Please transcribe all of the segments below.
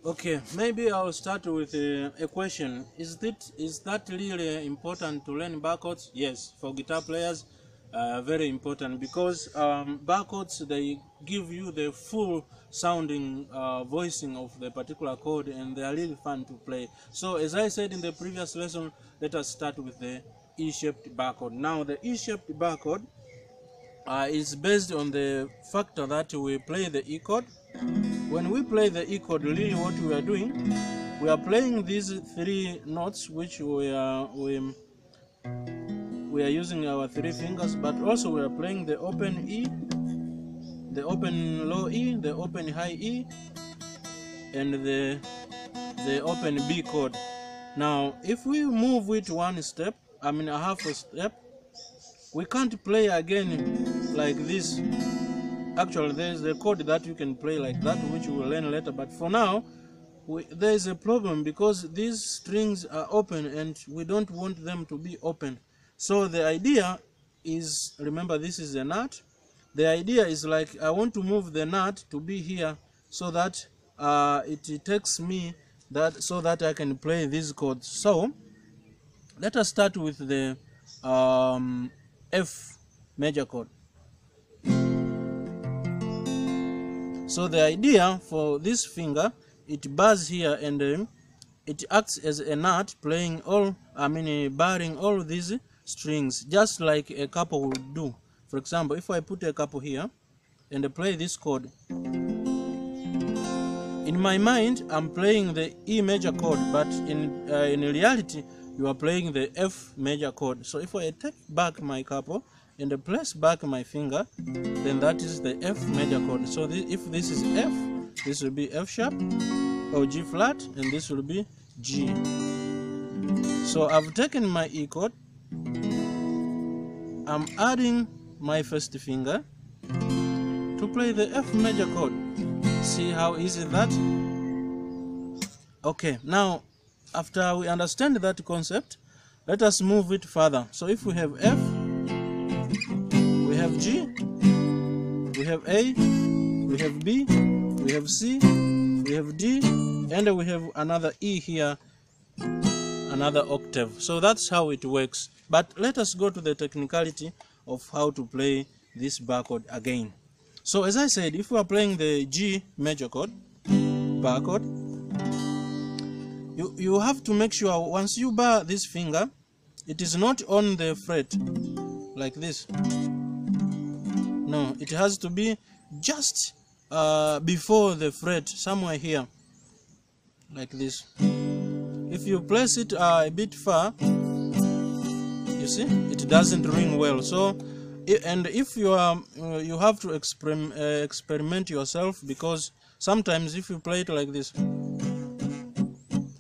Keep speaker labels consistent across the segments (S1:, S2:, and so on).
S1: Okay, maybe I'll start with a question. Is that really important to learn bar chords? Yes, for guitar players, very important, because bar chords, they give you the full sounding voicing of the particular chord, and they are really fun to play. So as I said in the previous lesson, let us start with the E-shaped bar chord. Now the E-shaped bar chord is based on the factor that we play the E chord. When we play the E chord, really what we are doing, we are playing these three notes which we are using our three fingers, but also we are playing the open E, the open low E, the open high E, and the open B chord. Now if we move it one step, a half a step, we can't play again like this. Actually, there's a chord that you can play like that, which we will learn later, but for now there is a problem because these strings are open and we don't want them to be open. So the idea is, remember this is a nut, the idea is like I want to move the nut to be here so that it takes me that, so that I can play these chords. So let us start with the F major chord. So the idea for this finger, it bars here and it acts as a nut, playing all, barring all these strings, just like a capo would do. For example, if I put a capo here and play this chord, in my mind I'm playing the E major chord, but in reality you are playing the F major chord. So if I take back my capo and place back my finger, then that is the F major chord. So if this is F, this will be F sharp or G flat, and this will be G. So I've taken my E chord, I'm adding my first finger to play the F major chord. See how easy that? Okay, now after we understand that concept, let us move it further. So if we have F, we have G, we have A, we have B, we have C, we have D, and we have another E here, another octave. So that's how it works. But let us go to the technicality of how to play this bar chord again. So as I said, if we are playing the G major chord, bar chord, you have to make sure once you bar this finger, it is not on the fret like this. No, it has to be just before the fret, somewhere here, like this. If you place it a bit far, you see, it doesn't ring well. So, and if you are, you have to experiment yourself, because sometimes if you play it like this,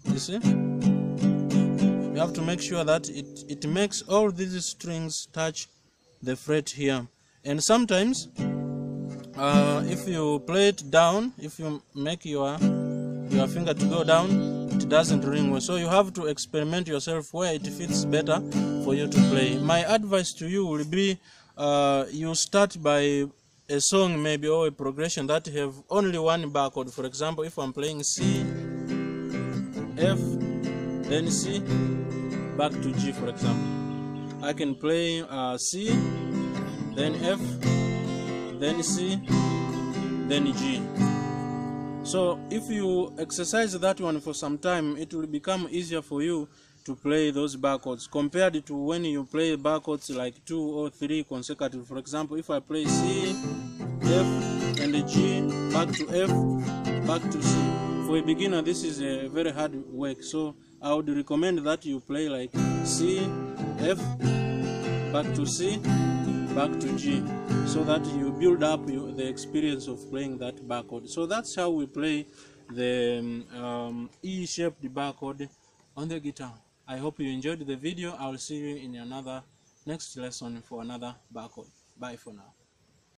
S1: you see, you have to make sure that it makes all these strings touch the fret here. And sometimes if you play it down, if you make your finger to go down, it doesn't ring well. So you have to experiment yourself where it fits better for you to play. My advice to you will be, you start by a song maybe, or a progression that have only one bar chord. For example, if I'm playing C, F, then C, back to G, for example, I can play C, then F, then C, then G. So if you exercise that one for some time, it will become easier for you to play those bar chords compared to when you play bar chords like 2 or 3 consecutive. For example, if I play C, F, and G, back to F, back to C. For a beginner, this is a very hard work. So I would recommend that you play like C, F, back to C, back to G, so that you build up the experience of playing that bar chord. So that's how we play the E-shaped bar chord on the guitar. I hope you enjoyed the video. I'll see you in another next lesson for another bar chord. Bye for now.